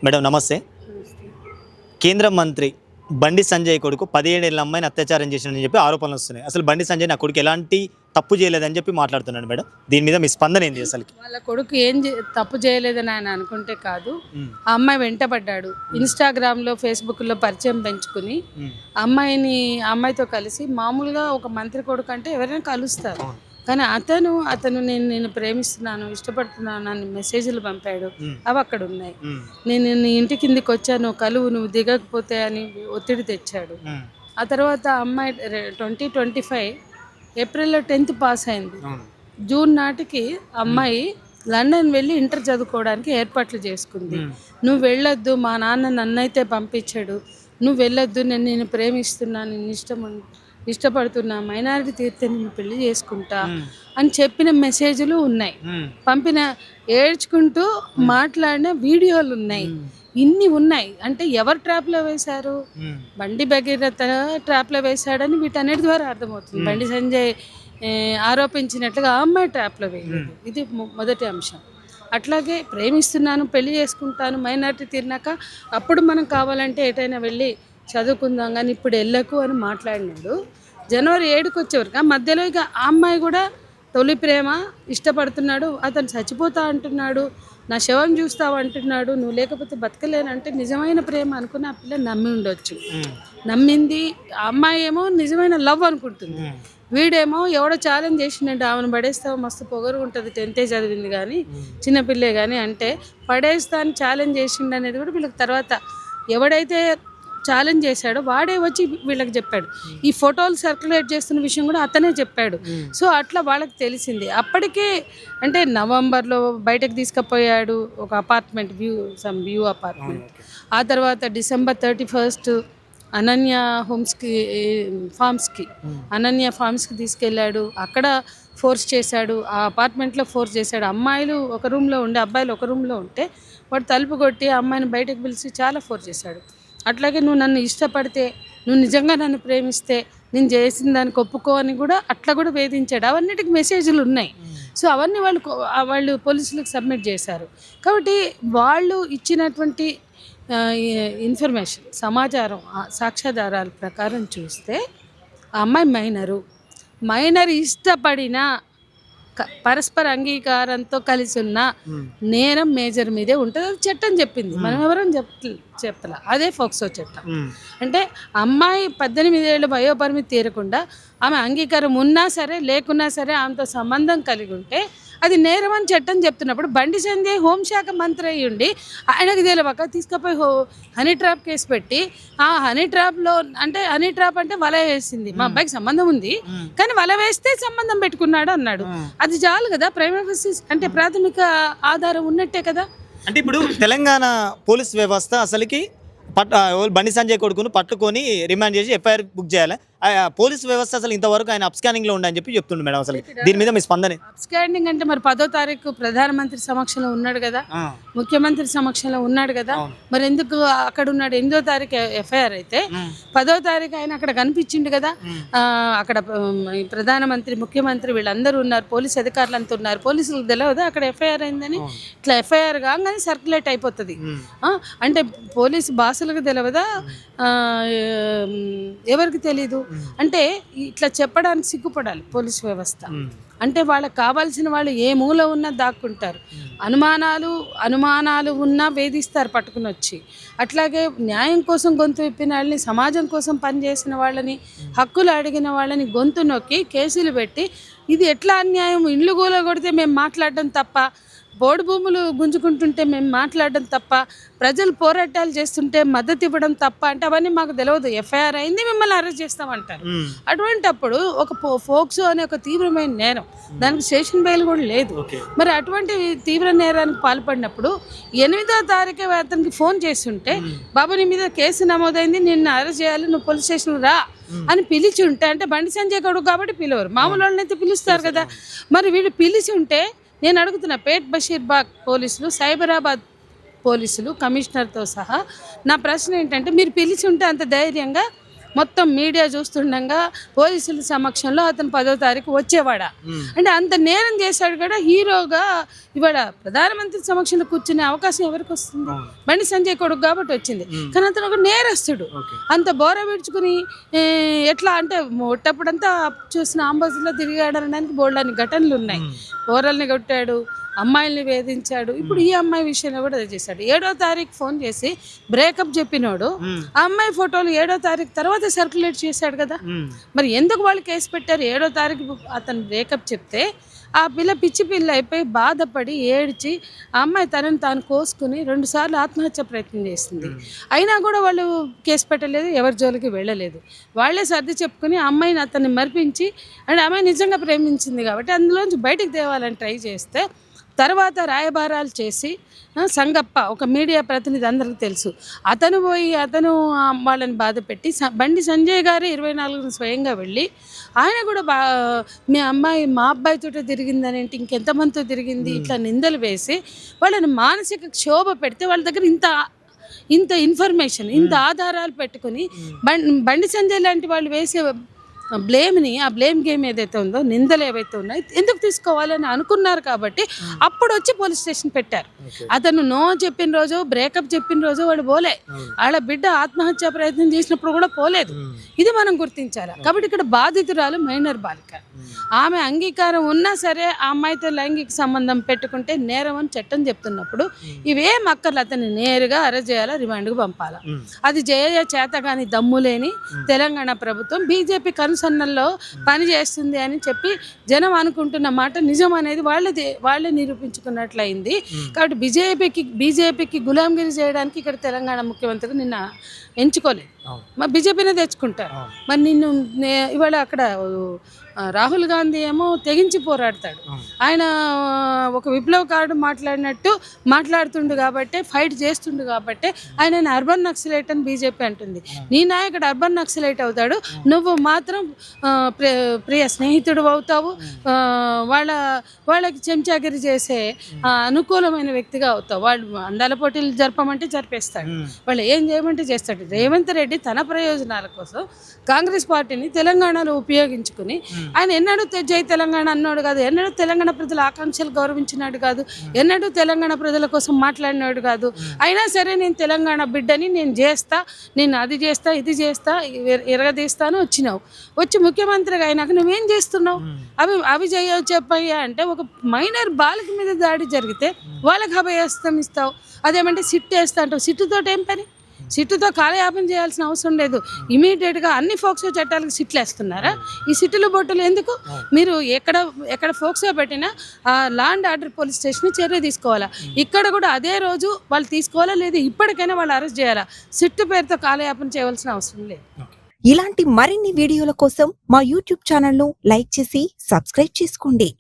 Madam నమస్తే. కేంద్ర మంత్రి బండి సంజయ్ కొడుకు 17 ఏళ్ల అమ్మాయిని అత్యాచారం చేసినని చెప్పి ఆరోపణలు వస్తున్నాయి. అసలు బండి సంజయ్ నా కొడుకు ఎలాంటి తప్పు చేయలేదని చెప్పి మాట్లాడుతున్నాడు మేడం. దీని మీద మీ స్పందన ఏంది అసలుకి? వాళ్ళ కొడుకు తప్పు చేయలేదని ఆయన అనుకుంటే కాదు. ఆ అమ్మాయి వెంటబడ్డాడు. ఇన్స్టాగ్రామ్లో ఫేస్బుక్లో పరిచయం పెంచుకుని అమ్మాయితో కలిసి మామూలుగా ఒక మంత్రి కొడుకు అంటే ఎవరైనా కలుస్తారు. కానీ అతను నేను ప్రేమిస్తున్నాను, ఇష్టపడుతున్నాను అని మెసేజ్లు పంపాడు. అవి అక్కడ ఉన్నాయి. నేను నీ ఇంటి కిందికి వచ్చాను, కలువు, నువ్వు దిగకపోతే అని ఒత్తిడి తెచ్చాడు. ఆ తర్వాత అమ్మాయి 2025 ఏప్రిల్లో 10th పాస్ అయింది. జూన్ నాటికి అమ్మాయి లండన్ వెళ్ళి ఇంటర్ చదువుకోవడానికి ఏర్పాట్లు చేసుకుంది. నువ్వు వెళ్ళొద్దు, మా నాన్న నన్నైతే పంపించాడు, నువ్వు వెళ్ళొద్దు, నేను ప్రేమిస్తున్నాను, ఇష్టపడుతున్నా, మైనారిటీ తీర్తే నేను పెళ్లి చేసుకుంటా అని చెప్పిన మెసేజ్లు ఉన్నాయి. పంపిన ఏడ్చుకుంటూ మాట్లాడిన వీడియోలు ఉన్నాయి. ఇన్ని ఉన్నాయి. అంటే ఎవరు ట్రాప్లో వేశారు? బండి భగీరథ ట్రాప్లో వేశాడని వీటన్నిటి ద్వారా అర్థమవుతుంది. బండి సంజయ్ ఆరోపించినట్లుగా ఆ అమ్మాయి ట్రాప్లో వేయలేదు. ఇది మొదటి అంశం. అట్లాగే ప్రేమిస్తున్నాను, పెళ్లి చేసుకుంటాను, మైనారిటీ తీరినాక అప్పుడు మనం కావాలంటే ఎటైనా వెళ్ళి చదువుకుందాం కానీ ఇప్పుడు వెళ్ళకు అని మాట్లాడినాడు. జనవరి 7కి వచ్చేవరకు ఆ మధ్యలో ఇక ఆ అమ్మాయి కూడా తొలి ప్రేమ, ఇష్టపడుతున్నాడు, అతను చచ్చిపోతా అంటున్నాడు, నా శవం చూస్తావు అంటున్నాడు, నువ్వు లేకపోతే బతకలేనంటే నిజమైన ప్రేమ అనుకుని ఆ పిల్ల నమ్మి ఉండొచ్చు. నమ్మింది. ఆ అమ్మాయి ఏమో నిజమైన లవ్ అనుకుంటుంది. వీడేమో ఎవడో ఛాలెంజ్ చేసిండంటే ఆమెను పడేస్తావు, మస్తు పొగరు ఉంటుంది, 10th చదివింది కానీ చిన్నపిల్లే కానీ అంటే పడేస్తా అని ఛాలెంజ్ చేసిండు అనేది కూడా వీళ్ళకి తర్వాత ఎవడైతే ఛాలెంజ్ చేశాడో వాడే వచ్చి వీళ్ళకి చెప్పాడు. ఈ ఫోటోలు సర్క్యులేట్ చేస్తున్న విషయం కూడా అతనే చెప్పాడు. సో అట్లా వాళ్ళకి తెలిసింది. అప్పటికే అంటే నవంబర్లో బయటకు తీసుకుపోయాడు ఒక అపార్ట్మెంట్, వ్యూ అపార్ట్మెంట్. ఆ తర్వాత December 31 అనన్య ఫార్మ్స్కి తీసుకెళ్ళాడు. అక్కడ ఫోర్స్ చేశాడు. ఆ అపార్ట్మెంట్లో ఫోర్స్ చేశాడు. అమ్మాయిలు ఒక రూమ్లో ఉండే, అబ్బాయిలు ఒక రూమ్లో ఉంటే వాడు తలుపు కొట్టి అమ్మాయిని బయటకు పిలిచి చాలా ఫోర్స్ చేశాడు. అట్లాగే నువ్వు నన్ను ఇష్టపడితే, నువ్వు నిజంగా నన్ను ప్రేమిస్తే నేను చేసిన దానికి ఒప్పుకో అని కూడా అట్లా కూడా వేధించాడు. అవన్నిటికి మెసేజ్లు ఉన్నాయి. సో అవన్నీ వాళ్ళు పోలీసులకు సబ్మిట్ చేశారు. కాబట్టి వాళ్ళు ఇచ్చినటువంటి ఇన్ఫర్మేషన్, సమాచారం, సాక్ష్యాధారాల ప్రకారం చూస్తే ఆ అమ్మాయి మైనర్ ఇష్టపడిన పరస్పర అంగీకారంతో కలిసి ఉన్న నేరం మేజర్ మీదే ఉంటుంది. అది చట్టం చెప్పింది, మనం ఎవరైనా చెప్తలా. అదే ఫోక్సో చట్టం. అంటే అమ్మాయి 18 ఏళ్ళ వయోపరిమితి తీరకుండా ఆమె అంగీకారం ఉన్నా సరే లేకున్నా సరే ఆమెతో సంబంధం కలిగి ఉంటే అది నేరం అని చట్టం చెప్తున్నప్పుడు బండి సంజయ్ హోంశాఖ మంత్రి అయ్యి ఉండి ఆయనకు తెలియక తీసుకుపోయి హనీ ట్రాప్ కేసు పెట్టి ఆ హనీ ట్రాప్ అంటే వల వేసింది, మా అబ్బాయికి సంబంధం ఉంది కానీ వల వేస్తే సంబంధం పెట్టుకున్నాడు అన్నాడు. అది చాలు కదా, అంటే ప్రాథమిక ఆధారం ఉన్నట్టే కదా. అంటే ఇప్పుడు తెలంగాణ పోలీస్ వ్యవస్థ అసలుకి బండి సంజయ్ కొడుకును పట్టుకొని రిమాండ్ చేసి ఎఫ్ఐఆర్ బుక్ చేయాలి. పోలీసు వ్యవస్థ అసలు ఇంతవరకు ఆయన అప్స్కానింగ్ లో ఉందని చెప్పి చెప్తుండే మేడం. అసలు దీని మీద మీ స్పందన? అప్స్కానింగ్ అంటే మరి 10వ తారీఖు ప్రధానమంత్రి సమక్షంలో ఉన్నాడు కదా, ముఖ్యమంత్రి సమక్షంలో ఉన్నాడు కదా, మరి ఎందుకు అక్కడ ఉన్నాడు? 8వ తారీఖు ఎఫ్ఐఆర్ అయితే 10వ తారీఖు ఆయన అక్కడ కనిపించిండు కదా. అక్కడ ప్రధానమంత్రి, ముఖ్యమంత్రి వీళ్ళందరూ ఉన్నారు, పోలీసు అధికారులు అంతా ఉన్నారు. పోలీసులకు తెలియదా అక్కడ ఎఫ్ఐఆర్ అయిందని? ఇట్లా ఎఫ్ఐఆర్ కాగానే సర్క్యులేట్ అయిపోతుంది. అంటే పోలీసు బాసులకు తెలియదా, ఎవరికి తెలీదు? అంటే ఇట్లా చెప్పడానికి సిగ్గుపడాలి పోలీస్ వ్యవస్థ. అంటే వాళ్ళకి కావాల్సిన వాళ్ళు ఏ మూల ఉన్నా దాక్కుంటారు. అనుమానాలు ఉన్నా వేధిస్తారు పట్టుకుని వచ్చి. అట్లాగే న్యాయం కోసం గొంతు విప్పిన వాళ్ళని, సమాజం కోసం పనిచేసిన వాళ్ళని, హక్కులు అడిగిన వాళ్ళని గొంతు నొక్కి కేసులు పెట్టి ఇది ఎట్లా అన్యాయం, ఇళ్ళు గూల కొడితే మేము మాట్లాడడం తప్ప, బోర్డు భూములు గుంజుకుంటుంటే మేము మాట్లాడడం తప్ప, ప్రజలు పోరాటాలు చేస్తుంటే మద్దతు ఇవ్వడం తప్ప అంటే అవన్నీ మాకు తెలియదు. ఎఫ్ఐఆర్ అయింది, మిమ్మల్ని అరెస్ట్ చేస్తామంటారు. అటువంటప్పుడు ఒక ఫోక్సో అనే ఒక తీవ్రమైన నేరం, దానికి స్టేషన్ బెయిల్ కూడా లేదు. మరి అటువంటి తీవ్ర నేరానికి పాల్పడినప్పుడు 8వ తారీఖు అతనికి ఫోన్ చేస్తుంటే, బాబు నీ మీద కేసు నమోదైంది, నిన్ను అరెస్ట్ చేయాలి, నువ్వు పోలీస్ స్టేషన్ రా అని పిలిచి ఉంటే, అంటే బండి సంజయ్ కొడుకు కాబట్టి పిలవరు, మామూలు వాళ్ళనైతే పిలుస్తారు కదా. మరి వీళ్ళు పిలిచి ఉంటే నేను అడుగుతున్నా, పేట్ బషీర్బాగ్ పోలీసులు, సైబరాబాద్ పోలీసులు, కమిషనర్తో సహా నా ప్రశ్న ఏంటంటే, మీరు పిలిచి ఉంటే అంత ధైర్యంగా మొత్తం మీడియా చూస్తుండగా పోలీసుల సమక్షంలో అతను 10వ తారీఖు వచ్చేవాడా అంటే అంత నేరం చేశాడు కూడా హీరోగా ఇవాళ ప్రధానమంత్రి సమక్షంలో కూర్చునే అవకాశం ఎవరికి వస్తుంది? బండి సంజయ్ కొడుకు కాబట్టి వచ్చింది. కానీ అతను ఒక నేరస్తుడు. అంత బోర విడుచుకుని ఎట్లా అంటే ఒట్టప్పుడంతా చూసిన ఆంబోజులో తిరిగాడనడానికి బోల్డని ఘటనలు ఉన్నాయి. బోరల్ని కొట్టాడు, అమ్మాయిల్ని వేధించాడు. ఇప్పుడు ఈ అమ్మాయి విషయంలో కూడా అదే చేశాడు. 7వ తారీఖు ఫోన్ చేసి బ్రేకప్ చెప్పినోడు ఆ అమ్మాయి ఫోటోలు 7వ తారీఖు తర్వాత సర్క్యులేట్ చేశాడు కదా. మరి ఎందుకు వాళ్ళు కేసు పెట్టారు? 7వ తారీఖు అతను బ్రేకప్ చెప్తే ఆ పిల్ల పిచ్చి పిల్ల అయిపోయి బాధపడి ఏడ్చి ఆ అమ్మాయి తనని తాను కోసుకుని 2 సార్లు ఆత్మహత్య ప్రయత్నం చేసింది. అయినా కూడా వాళ్ళు కేసు పెట్టలేదు, ఎవరి జోలికి వెళ్ళలేదు. వాళ్ళే సర్ది చెప్పుకుని ఆ అమ్మాయిని అతన్ని మరిపించి అంటే అమ్మాయి నిజంగా ప్రేమించింది కాబట్టి అందులోంచి బయటికి తేవాలని ట్రై చేస్తే తర్వాత రాయబారాలు చేసి సంగప్ప ఒక మీడియా ప్రతినిధి అందరికీ తెలుసు, అతను పోయి వాళ్ళని బాధ పెట్టి బండి సంజయ్ గారు 24 స్వయంగా వెళ్ళి ఆయన కూడా మీ అమ్మాయి మా అబ్బాయితో తిరిగిందని అంటే ఇంకెంతమందితో తిరిగింది ఇట్లా నిందలు వేసి వాళ్ళని మానసిక క్షోభ పెడితే వాళ్ళ దగ్గర ఇంత ఇన్ఫర్మేషన్ ఇంత ఆధారాలు పెట్టుకుని బండి సంజయ్ లాంటి వాళ్ళు వేసే బ్లేమ్ని ఆ బ్లేమ్ గేమ్ ఏదైతే ఉందో నిందలు ఏవైతే ఉన్నాయో ఎందుకు తీసుకోవాలని అనుకున్నారు కాబట్టి అప్పుడు వచ్చి పోలీస్ స్టేషన్ పెట్టారు. అతను నో చెప్పిన రోజు బ్రేకప్ చెప్పిన రోజు వాడు పోలే, వాళ్ళ బిడ్డ ఆత్మహత్య ప్రయత్నం చేసినప్పుడు కూడా పోలేదు. ఇది మనం గుర్తించాలి. కాబట్టి ఇక్కడ బాధితురాలు మైనర్ బాలిక, ఆమె అంగీకారం ఉన్నా సరే ఆ అమ్మాయితో లైంగిక సంబంధం పెట్టుకుంటే నేరం అని చట్టం చెప్తున్నప్పుడు ఇవేం అక్కర్లు అతన్ని నేరుగా అరెస్ట్ చేయాలా, రిమాండ్కు పంపాలా. అది చేత కానీ దమ్ము లేని తెలంగాణ ప్రభుత్వం బీజేపీ కనుసన్నల్లో పని చేస్తుంది అని చెప్పి జనం అనుకుంటున్న మాట నిజం అనేది వాళ్ళే నిరూపించుకున్నట్లయింది. కాబట్టి బీజేపీకి గులాంగిరి చేయడానికి ఇక్కడ తెలంగాణ ముఖ్యమంత్రి నిన్న ఎంచుకోలేదు. మరి బీజేపీనే తెచ్చుకుంటారు. మరి ఇవాళ అక్కడ రాహుల్ గాంధీ ఏమో తెగించి పోరాడతాడు. ఆయన ఒక విప్లవకారుడు మాట్లాడుతుండు కాబట్టి ఫైట్ చేస్తుండు కాబట్టి ఆయన అర్బన్ నక్సలైట్ అని బీజేపీ అంటుంది. నీ నాయకుడు అర్బన్ నక్సలైట్ అవుతాడు, నువ్వు మాత్రం ప్రియ స్నేహితుడు అవుతావు, వాళ్ళకి చెంచాగిరి చేసే అనుకూలమైన వ్యక్తిగా అవుతావు. వాళ్ళు అందాల పోటీలు జరపమంటే జరిపేస్తాడు, వాళ్ళు ఏం చేయమంటే చేస్తాడు. రేవంత్ రెడ్డి తన ప్రయోజనాల కోసం కాంగ్రెస్ పార్టీని తెలంగాణలో ఉపయోగించుకుని ఆయన ఎన్నడూ జై తెలంగాణ అన్నాడు కాదు, ఎన్నడూ తెలంగాణ ప్రజల ఆకాంక్షలు గౌరవించినాడు కాదు, ఎన్నడూ తెలంగాణ ప్రజల కోసం మాట్లాడినాడు కాదు. అయినా సరే నేను తెలంగాణ బిడ్డని, నేను చేస్తా, నేను అది చేస్తా, ఇది చేస్తా, ఎరగదీస్తాను వచ్చి ముఖ్యమంత్రిగా అయినాక నువ్వేం చేస్తున్నావు? అవి చెప్పయ్యా అంటే ఒక మైనర్ బాలిక మీద దాడి జరిగితే వాళ్ళకి అభయస్తం ఇస్తావు. అదేమంటే సిట్ వేస్తా అంటావు. సిట్టుతో ఏం పని? సిట్టుతో కాలయాపన చేయాల్సిన అవసరం లేదు. ఇమీడియట్గా అన్ని ఫోక్సో చట్టాలకు సిట్లు వేస్తున్నారా? ఈ సిట్టులు బొట్టులు ఎందుకు? మీరు ఎక్కడ ఫోక్సో పెట్టినా law and order police station చర్య తీసుకోవాలా. ఇక్కడ కూడా అదే రోజు వాళ్ళు తీసుకోవాలా, లేదు ఇప్పటికైనా వాళ్ళు అరెస్ట్ చేయాలా. సిట్టు పేరుతో కాలయాపన చేయవలసిన అవసరం లేదు. ఇలాంటి మరిన్ని వీడియోల కోసం మా యూట్యూబ్ ఛానల్ను లైక్ చేసి సబ్స్క్రైబ్ చేసుకోండి.